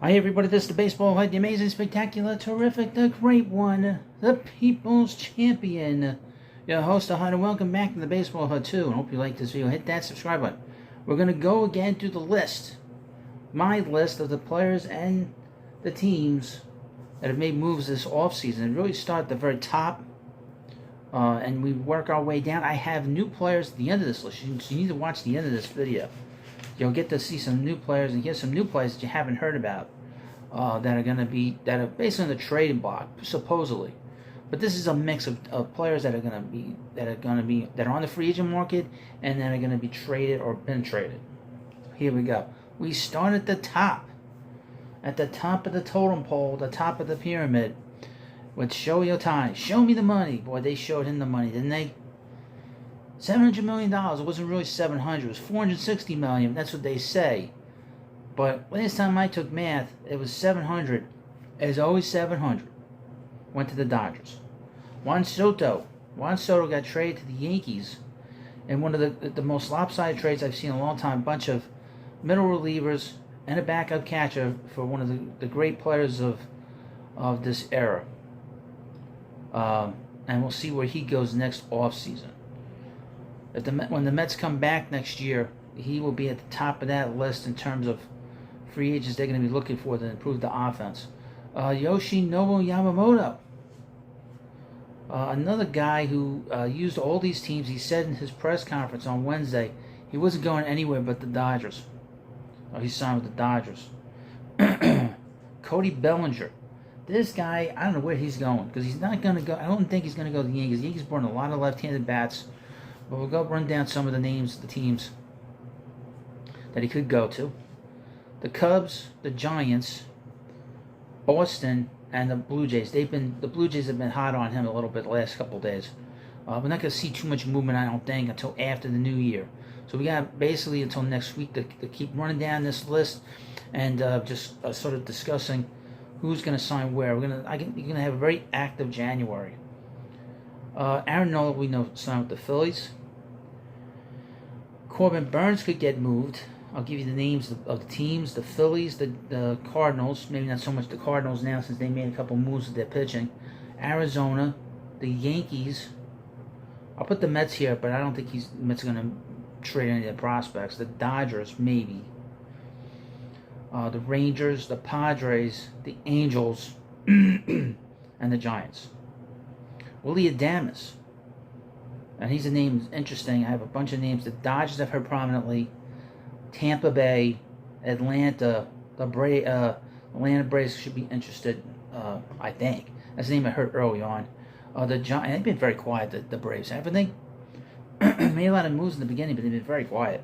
Hi everybody, this is the Baseball Head, the amazing, spectacular, terrific, the great one, the People's Champion. Your host, and welcome back to the Baseball Head 2. I hope you like this video. Hit that subscribe button. We're going to go again through the list. My list of the players and the teams that have made moves this offseason. And really start at the very top. And we work our way down. I have new players at the end of this list. So you need to watch the end of this video. You'll get to see some new players and hear some new players that you haven't heard about that are based on the trading block, supposedly. But this is a mix of players that are on the free agent market and that are going to be traded or been traded. Here we go. We start at the top of the totem pole, the top of the pyramid, with Shohei Ohtani. Show me the money. Boy, they showed him the money, didn't they? $700 million. It wasn't really 700. It was $460 million. That's what they say. But last time I took math, it was 700. As always, 700. Went to the Dodgers. Juan Soto got traded to the Yankees. And one of the most lopsided trades I've seen in a long time. A bunch of middle relievers and a backup catcher for one of the great players of this era. And we'll see where he goes next offseason. When the Mets come back next year, he will be at the top of that list in terms of free agents they're going to be looking for to improve the offense. Yoshinobu Yamamoto, another guy who used all these teams. He said in his press conference on Wednesday he wasn't going anywhere but the Dodgers. He signed with the Dodgers. Cody Bellinger. This guy, I don't know where he's going because he's not going to go. I don't think he's going to go to the Yankees. The Yankees brought in a lot of left-handed bats. But we'll go run down some of the names of the teams that he could go to. The Cubs, the Giants, Boston, and the Blue Jays. The Blue Jays have been hot on him a little bit the last couple of days. We're not going to see too much movement, I don't think, until after the new year. So we got basically until next week to keep running down this list and just sort of discussing who's going to sign where. You're going to have a very active January. Aaron Nola, we know, signed with the Phillies. Corbin Burns could get moved. I'll give you the names of the teams. The Phillies, the Cardinals, maybe not so much the Cardinals now since they made a couple moves with their pitching. Arizona, the Yankees. I'll put the Mets here, but I don't think the Mets are going to trade any of the prospects. The Dodgers, maybe. The Rangers, the Padres, the Angels, and the Giants. Willie Adames. And his name is interesting. I have a bunch of names. The Dodgers I've heard prominently. Tampa Bay, Atlanta, Atlanta Braves should be interested, I think. That's the name I heard early on. The Giants, they've been very quiet, the Braves, haven't they? Made a lot of moves in the beginning, but they've been very quiet.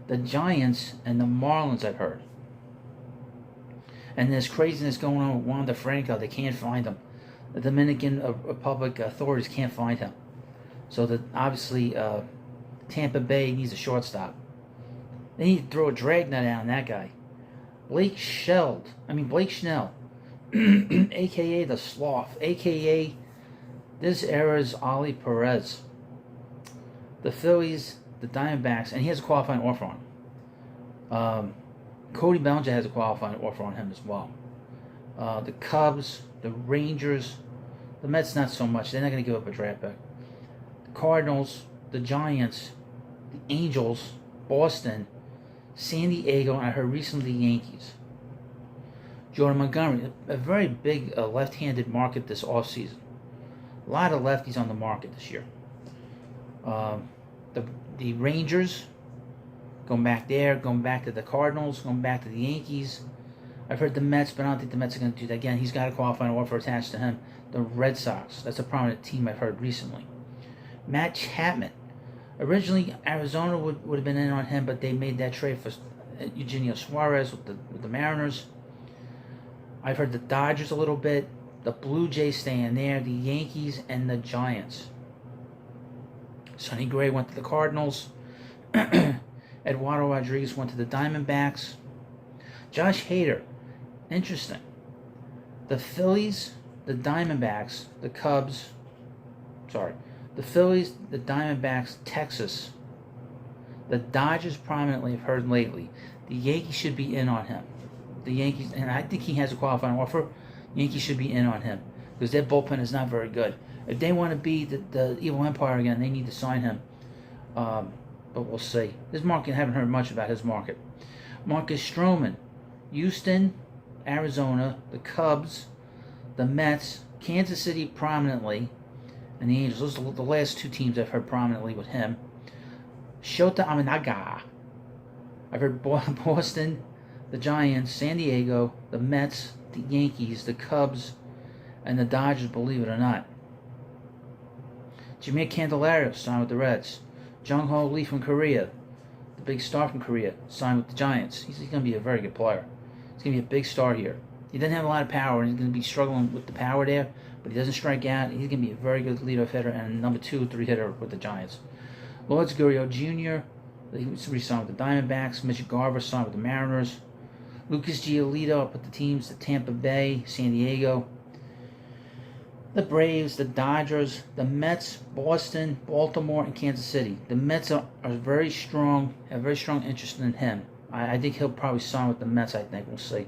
The Giants and the Marlins I've heard. And there's craziness going on with Wander Franco. They can't find him. The Dominican Republic authorities can't find him. So obviously Tampa Bay needs a shortstop. They need to throw a dragnet out on that guy. Blake Snell, a.k.a. the Sloth, a.k.a. this era's Oli Perez. The Phillies, the Diamondbacks, and he has a qualifying offer on him. Cody Bellinger has a qualifying offer on him as well. The Cubs, the Rangers, the Mets not so much. They're not going to give up a draft pick. The Cardinals, the Giants, the Angels, Boston, San Diego, and I heard recently the Yankees. Jordan Montgomery, a very big left-handed market this offseason. A lot of lefties on the market this year. The Rangers, going back there, going back to the Cardinals, going back to the Yankees. I've heard the Mets, but I don't think the Mets are going to do that again. He's got a qualifying offer attached to him. The Red Sox, that's a prominent team I've heard recently. Matt Chapman. Originally, Arizona would have been in on him, but they made that trade for Eugenio Suarez with the Mariners. I've heard the Dodgers a little bit. The Blue Jays staying there. The Yankees and the Giants. Sonny Gray went to the Cardinals. Eduardo Rodriguez went to the Diamondbacks. Josh Hader. Interesting. The Phillies, the Diamondbacks, the Cubs. The Phillies, the Diamondbacks, Texas. The Dodgers prominently have heard lately. The Yankees should be in on him. the Yankees, and I think he has a qualifying offer. Yankees should be in on him because their bullpen is not very good. If they want to be the evil empire again, they need to sign him. But we'll see. This market, I haven't heard much about his market. Marcus Stroman, Houston, Arizona, the Cubs, the Mets, Kansas City prominently, and the Angels. Those are the last two teams I've heard prominently with him. Shota Aminaga. I've heard Boston, the Giants, San Diego, the Mets, the Yankees, the Cubs, and the Dodgers, believe it or not. Jameer Candelario signed with the Reds. Jung Ho Lee from Korea, the big star from Korea, signed with the Giants. He's going to be a very good player. He's going to be a big star here. He doesn't have a lot of power, and he's going to be struggling with the power there, but he doesn't strike out. He's going to be a very good leadoff hitter and number 2 or 3 hitter with the Giants. Lourdes Gurriel Jr., he was re-signed with the Diamondbacks. Mitch Garver signed with the Mariners. Lucas Giolito up with the teams, the Tampa Bay, San Diego, the Braves, the Dodgers, the Mets, Boston, Baltimore, and Kansas City. The Mets are very strong, have very strong interest in him. I think he'll probably sign with the Mets, I think. We'll see.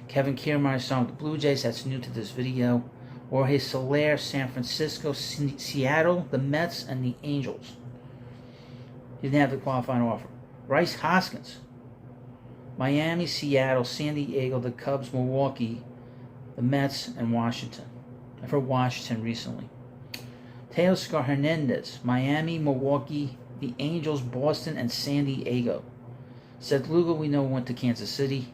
Kevin Kiermaier signed with the Blue Jays. That's new to this video. Jorge Soler, San Francisco, Seattle, the Mets, and the Angels. He didn't have the qualifying offer. Bryce Hoskins, Miami, Seattle, San Diego, the Cubs, Milwaukee, the Mets, and Washington. I've heard Washington recently. Teoscar Hernandez, Miami, Milwaukee, the Angels, Boston, and San Diego. Seth Lugo, we know, went to Kansas City.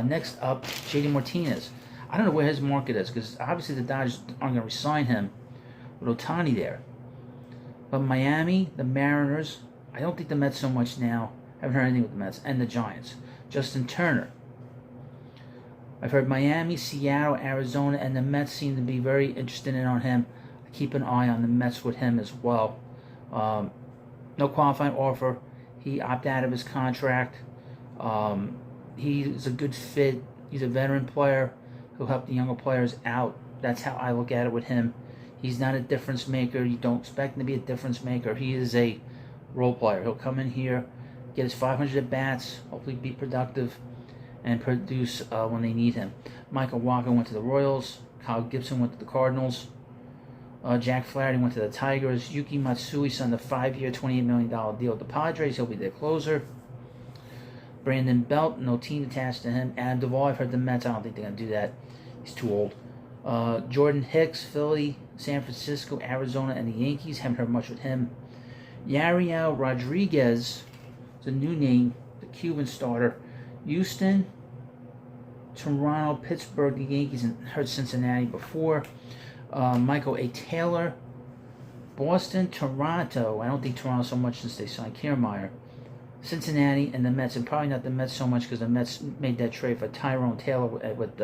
Next up, JD Martinez. I don't know where his market is because obviously the Dodgers aren't going to re-sign him with Ohtani there. But Miami, the Mariners, I don't think the Mets so much now. I haven't heard anything with the Mets. And the Giants. Justin Turner. I've heard Miami, Seattle, Arizona, and the Mets seem to be very interested in on him. I keep an eye on the Mets with him as well. No qualifying offer. He opted out of his contract. He's a good fit. He's a veteran player who'll help the younger players out. That's how I look at it with him. He's not a difference maker. You don't expect him to be a difference maker. He is a role player. He'll come in here, get his 500 at-bats, hopefully be productive, and produce when they need him. Michael Walker went to the Royals. Kyle Gibson went to the Cardinals. Jack Flaherty went to the Tigers. Yuki Matsui signed a 5-year, $28 million deal with the Padres. He'll be their closer. Brandon Belt, no team attached to him. Adam Duvall, I've heard the Mets. I don't think they're going to do that. He's too old. Jordan Hicks, Philly, San Francisco, Arizona, and the Yankees. Haven't heard much with him. Yariel Rodriguez, it's a new name, the Cuban starter. Houston, Toronto, Pittsburgh, the Yankees, and heard Cincinnati before. Michael A. Taylor, Boston, Toronto. I don't think Toronto so much since they signed Kiermaier. Cincinnati and the Mets, and probably not the Mets so much because the Mets made that trade for Tyrone Taylor with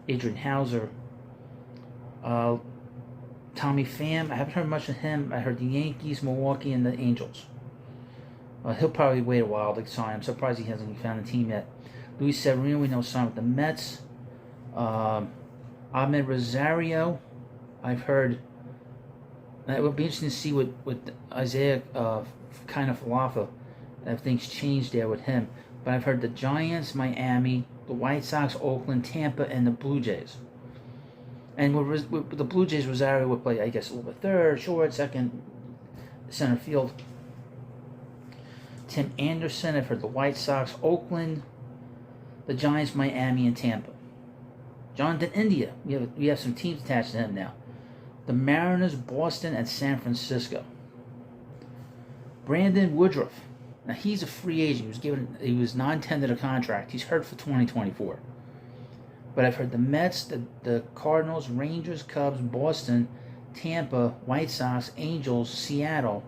Adrian Hauser. Tommy Pham, I haven't heard much of him. I heard the Yankees, Milwaukee, and the Angels. He'll probably wait a while to sign. I'm surprised he hasn't found a team yet. Luis Severino, we know, signed with the Mets. Ahmed Rosario, I've heard. It would be interesting to see with Isaiah kind of Falafa, if things change there with him. But I've heard the Giants, Miami, the White Sox, Oakland, Tampa, and the Blue Jays. And with the Blue Jays, Rosario would play, I guess, a little bit third, short, second, center field. Tim Anderson, I've heard the White Sox, Oakland, the Giants, Miami, and Tampa. Jonathan India, we have some teams attached to him now. The Mariners, Boston, and San Francisco. Brandon Woodruff. Now he's a free agent. He was non-tendered a contract. He's hurt for 2024. But I've heard the Mets, the Cardinals, Rangers, Cubs, Boston, Tampa, White Sox, Angels, Seattle,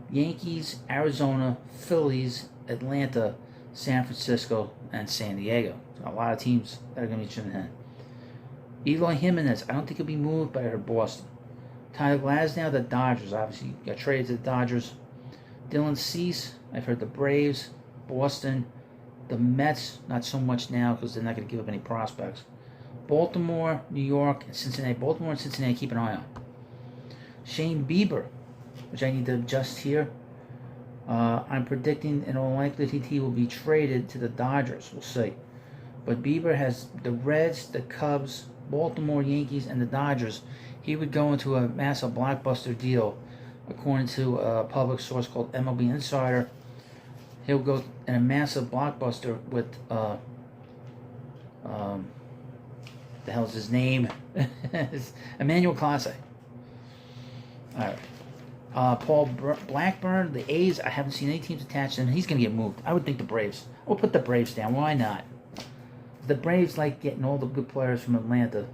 Yankees, Arizona, Phillies, Atlanta, San Francisco, and San Diego. So a lot of teams that are going to be interested in him. Eloy Jimenez, I don't think he'll be moved, but I heard Boston. Tyler Glasnow, the Dodgers, obviously got traded to the Dodgers. Dylan Cease, I've heard the Braves, Boston, the Mets, not so much now because they're not going to give up any prospects. Baltimore, New York, and Cincinnati. Baltimore and Cincinnati, keep an eye on. Shane Bieber, which I need to adjust here. I'm predicting in all likelihood he will be traded to the Dodgers. We'll see. But Bieber has the Reds, the Cubs, Baltimore Yankees, and the Dodgers. He would go into a massive blockbuster deal, according to a public source called MLB Insider. He'll go in a massive blockbuster with the hell's his name? Emmanuel Clase. All right. Paul Blackburn, the A's. I haven't seen any teams attached to him. He's going to get moved. I would think the Braves. We'll put the Braves down. Why not? The Braves like getting all the good players from Atlanta,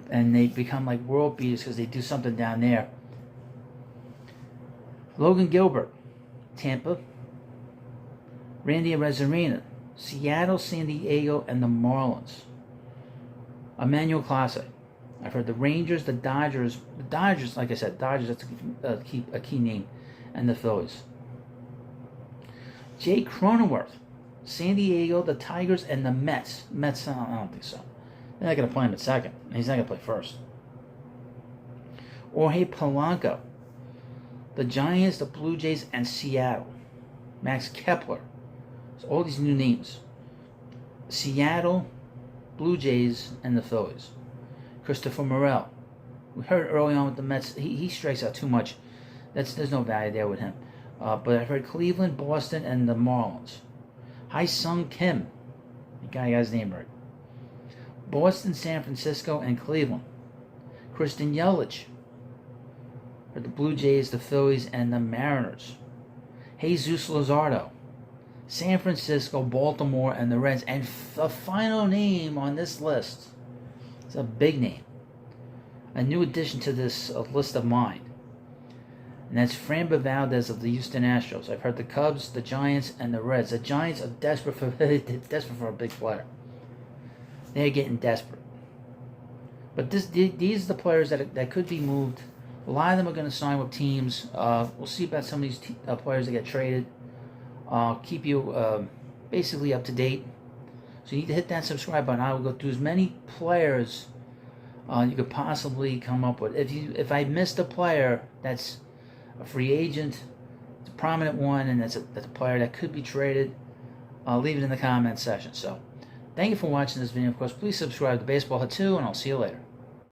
and they become like world beaters because they do something down there. Logan Gilbert, Tampa. Randy Arozarena, Seattle, San Diego, and the Marlins. Emmanuel Clase. I've heard the Rangers, the Dodgers, like I said, Dodgers, that's a key name, and the Phillies. Jay Cronenworth, San Diego, the Tigers, and the Mets. Mets, I don't think so. They're not going to play him at second. He's not going to play first. Jorge Polanco, the Giants, the Blue Jays, and Seattle. Max Kepler. So all these new names. Seattle, Blue Jays, and the Phillies. Christopher Morel. We heard early on with the Mets, he strikes out too much. There's no value there with him. But I've heard Cleveland, Boston, and the Marlins. Hai-Sung Kim. I got his name right. Boston, San Francisco, and Cleveland. Kristen Yelich. For the Blue Jays, the Phillies, and the Mariners. Jesus Luzardo. San Francisco, Baltimore, and the Reds. And the final name on this list is a big name. A new addition to this list of mine. And that's Framber Valdez of the Houston Astros. I've heard the Cubs, the Giants, and the Reds. The Giants are desperate for a big player. They're getting desperate. But these are the players that could be moved. A lot of them are going to sign with teams. We'll see about some of these players that get traded. I'll keep you basically up to date. So you need to hit that subscribe button. I will go through as many players you could possibly come up with. If I missed a player that's a free agent, it's a prominent one, and that's a player that could be traded, leave it in the comments section. So thank you for watching this video. Of course, please subscribe to Baseball Hut 2, and I'll see you later.